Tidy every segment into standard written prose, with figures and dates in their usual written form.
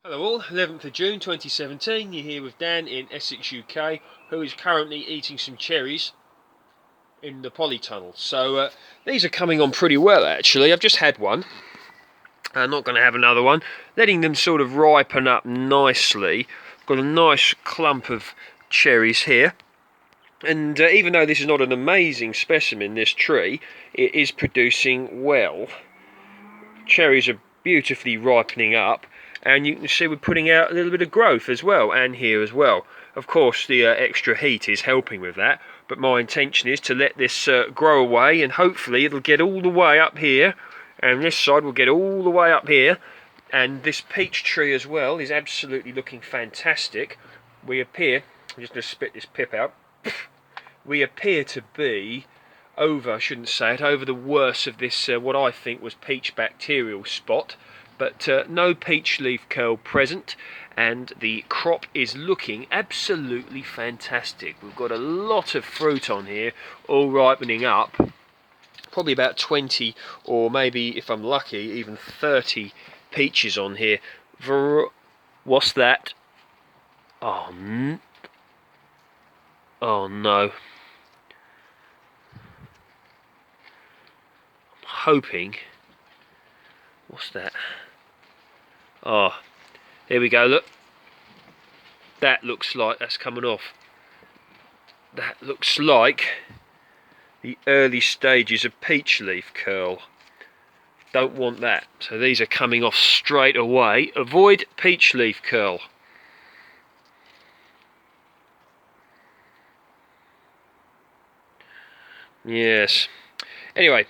Hello all, 11th of June 2017, you're here with Dan in Essex, UK, who is currently eating some cherries in the polytunnel. So these are coming on pretty well actually. I've just had one, I'm not going to have another one, letting them sort of ripen up nicely. Got a nice clump of cherries here, and even though this is not an amazing specimen, this tree, it is producing well. Cherries are beautifully ripening up, and you can see we're putting out a little bit of growth as well, and here as well. Of course the extra heat is helping with that, but my intention is to let this grow away, and hopefully it'll get all the way up here, and this side will get all the way up here. And this peach tree as well is absolutely looking fantastic. We appear, I'm just going to spit this pip out, we appear to be over, I shouldn't say it, over the worst of this what I think was peach bacterial spot, but no peach leaf curl present, and the crop is looking absolutely fantastic. We've got a lot of fruit on here, all ripening up, probably about 20 or maybe, if I'm lucky, even 30 peaches on here. What's that? Oh no. Hoping. What's that? Oh, here we go, look. That looks like that's coming off. That looks like the early stages of peach leaf curl. Don't want that. So these are coming off straight away. Avoid peach leaf curl. Yes. Anyway.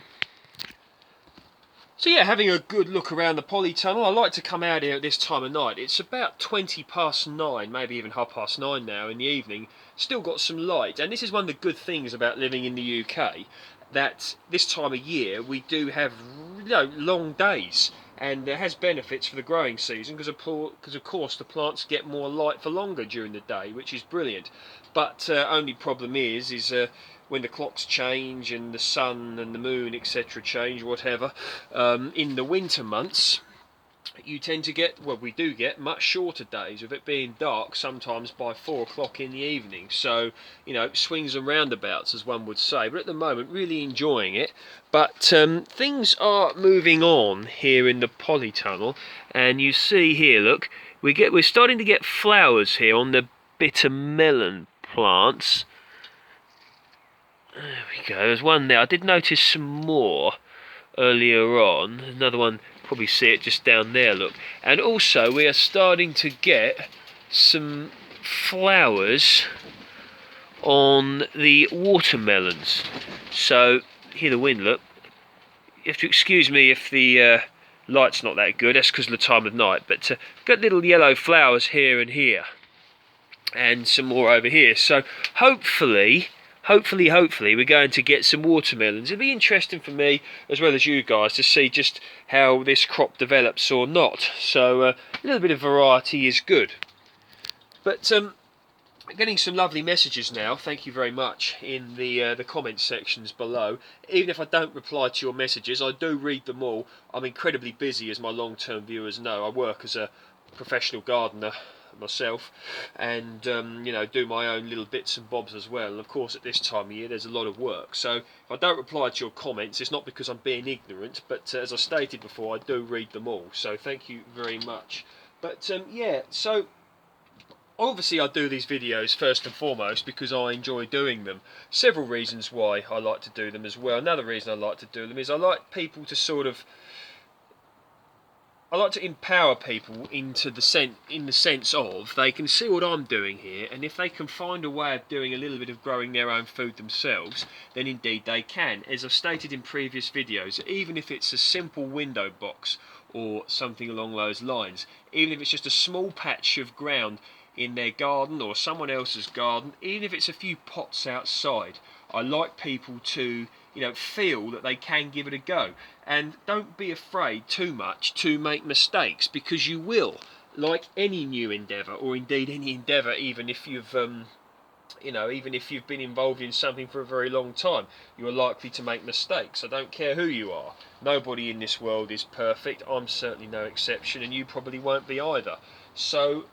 So yeah, having a good look around the polytunnel. I like to come out here at this time of night. It's about 9:20, maybe even 9:30 now in the evening. Still got some light, and this is one of the good things about living in the UK, that this time of year we do have, long days, and it has benefits for the growing season because of course the plants get more light for longer during the day, which is brilliant. But only problem is when the clocks change and the sun and the moon etc change, whatever, in the winter months you tend to get, well, we do get much shorter days, with it being dark sometimes by 4 o'clock in the evening. So swings and roundabouts, as one would say, but at the moment really enjoying it. But things are moving on here in the polytunnel, and you see here, look, we're starting to get flowers here on the bitter melon plants. There we go, there's one there. I did notice some more earlier on. Another one, probably see it just down there, look. And also we are starting to get some flowers on the watermelons. So, hear the wind, look. You have to excuse me if the light's not that good, that's because of the time of night. But got little yellow flowers here and here. And some more over here. So hopefully we're going to get some watermelons. It'll be interesting for me as well as you guys to see just how this crop develops or not. So a little bit of variety is good. But getting some lovely messages now, thank you very much, in the comment sections below. Even if I don't reply to your messages, I do read them all. I'm incredibly busy, as my long-term viewers know. I work as a professional gardener myself, and do my own little bits and bobs as well. And of course at this time of year there's a lot of work, so if I don't reply to your comments, it's not because I'm being ignorant, but as I stated before, I do read them all, so thank you very much. But yeah, so obviously I do these videos first and foremost because I enjoy doing them. Several reasons why I like to do them as well. Another reason I like to do them is I like people to I like to empower people in the sense of they can see what I'm doing here, and if they can find a way of doing a little bit of growing their own food themselves, then indeed they can. As I've stated in previous videos, even if it's a simple window box or something along those lines, even if it's just a small patch of ground in their garden or someone else's garden, even if it's a few pots outside, I like people to feel that they can give it a go, and don't be afraid too much to make mistakes, because you will, like any new endeavour, or indeed any endeavour, even if you've You know, even if you've been involved in something for a very long time, you're likely to make mistakes. I don't care who you are. Nobody in this world is perfect. I'm certainly no exception, and you probably won't be either. So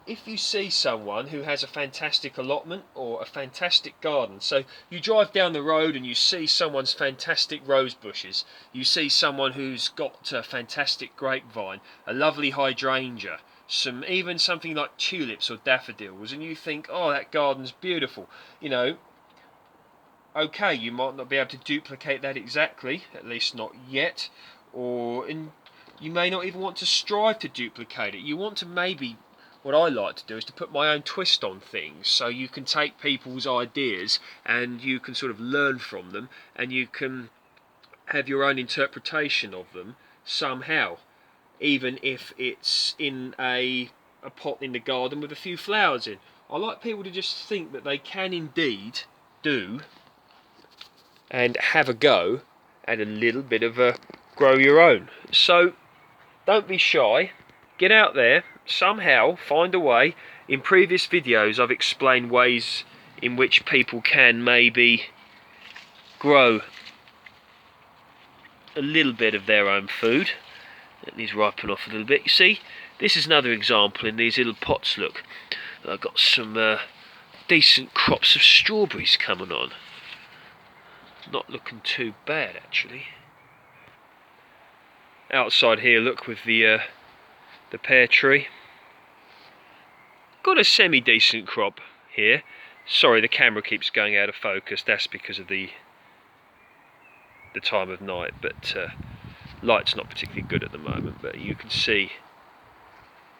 if you see someone who has a fantastic allotment or a fantastic garden, so you drive down the road and you see someone's fantastic rose bushes, you see someone who's got a fantastic grapevine, a lovely hydrangea, even something like tulips or daffodils, and you think, oh, that garden's beautiful, you know, okay, you might not be able to duplicate that exactly, at least not yet, and you may not even want to strive to duplicate it. You want to maybe, what I like to do is to put my own twist on things, so you can take people's ideas and you can sort of learn from them, and you can have your own interpretation of them somehow, even if it's in a pot in the garden with a few flowers in. I like people to just think that they can indeed do and have a go at a little bit of a grow your own. So don't be shy, get out there, somehow find a way. In previous videos I've explained ways in which people can maybe grow a little bit of their own food. Let these ripen off a little bit. You see, this is another example in these little pots. Look, I've got some decent crops of strawberries coming on. Not looking too bad actually. Outside here, look, with the pear tree. Got a semi-decent crop here. Sorry, the camera keeps going out of focus. That's because of the time of night, but light's not particularly good at the moment. But you can see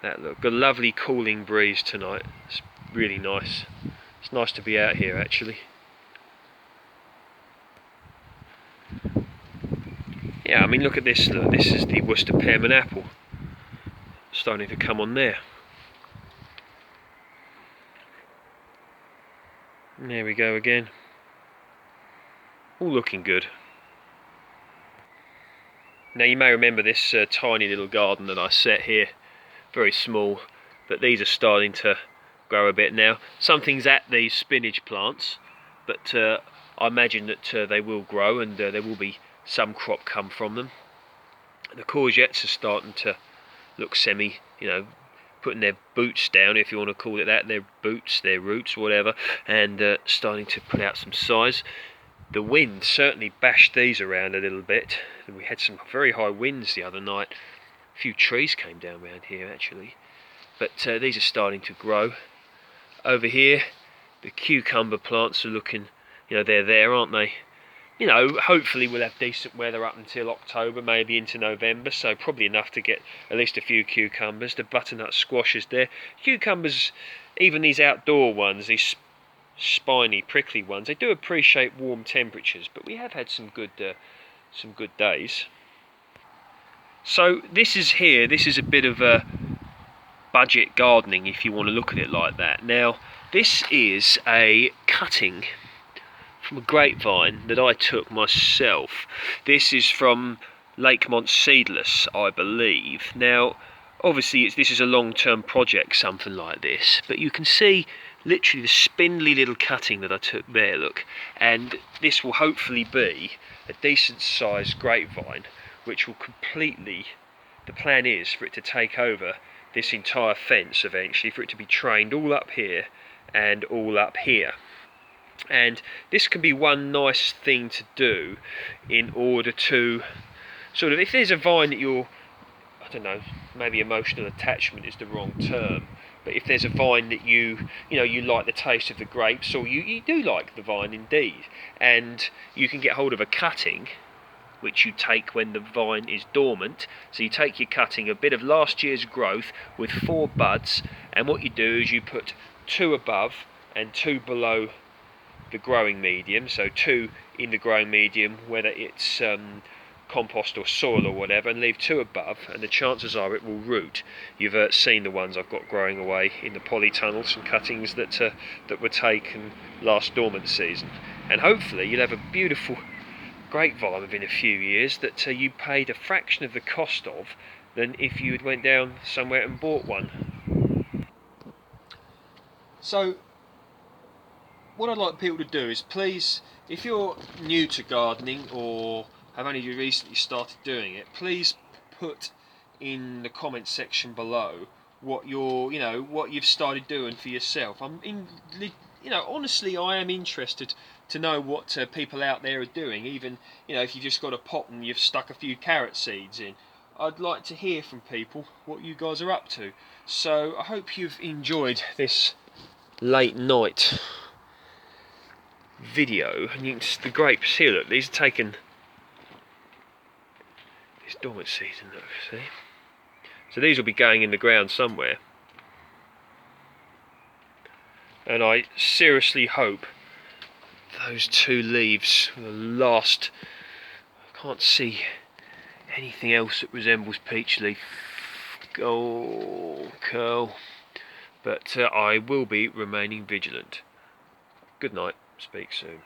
that. Look, got a lovely cooling breeze tonight. It's really nice. It's nice to be out here actually. Yeah, I mean, look at this. Look, this is the Worcester Pearmain apple starting to come on there. And there we go again. All looking good. Now you may remember this tiny little garden that I set here, very small, but these are starting to grow a bit now. Something's at these spinach plants, but I imagine that they will grow, and there will be some crop come from them. The courgettes are starting to look putting their boots down, if you want to call it that, their boots, their roots, whatever, and starting to put out some size. The wind certainly bashed these around a little bit. We had some very high winds the other night. A few trees came down around here actually, but these are starting to grow. Over here, the cucumber plants are looking, they're there, aren't they? Hopefully we'll have decent weather up until October, maybe into November, so probably enough to get at least a few cucumbers. The butternut squash is there. Cucumbers, even these outdoor ones, these spiny, prickly ones, they do appreciate warm temperatures, but we have had some good days. So this is a bit of a budget gardening, if you want to look at it like that. Now, this is a cutting from a grapevine that I took myself. This is from Lakenont seedless, I believe. Now, obviously this is a long-term project, something like this, but you can see literally the spindly little cutting that I took there, look, and this will hopefully be a decent sized grapevine which will completely, the plan is for it to take over this entire fence eventually, for it to be trained all up here and all up here. And this can be one nice thing to do in order to sort of, if there's a vine that you're, I don't know, maybe emotional attachment is the wrong term, but if there's a vine that you like the taste of the grapes, or you do like the vine indeed, and you can get hold of a cutting which you take when the vine is dormant. So you take your cutting, a bit of last year's growth with 4 buds, and what you do is you put 2 above and 2 below the growing medium, so 2 in the growing medium, whether it's compost or soil or whatever, and leave 2 above, and the chances are it will root. You've seen the ones I've got growing away in the polytunnel, some cuttings that were taken last dormant season, and hopefully you'll have a beautiful grapevine within a few years that you paid a fraction of the cost of than if you had went down somewhere and bought one. So what I'd like people to do is, please, if you're new to gardening or have only recently started doing it, please put in the comment section below what what you've started doing for yourself. Honestly, I am interested to know what people out there are doing. Even if you've just got a pot and you've stuck a few carrot seeds in, I'd like to hear from people what you guys are up to. So I hope you've enjoyed this late night video. And the grapes here, look, these are taken. These dormant seeds, look, see. So these will be going in the ground somewhere. And I seriously hope those two leaves are the last. I can't see anything else that resembles peach leaf. Oh, curl. But I will be remaining vigilant. Good night. Speak soon.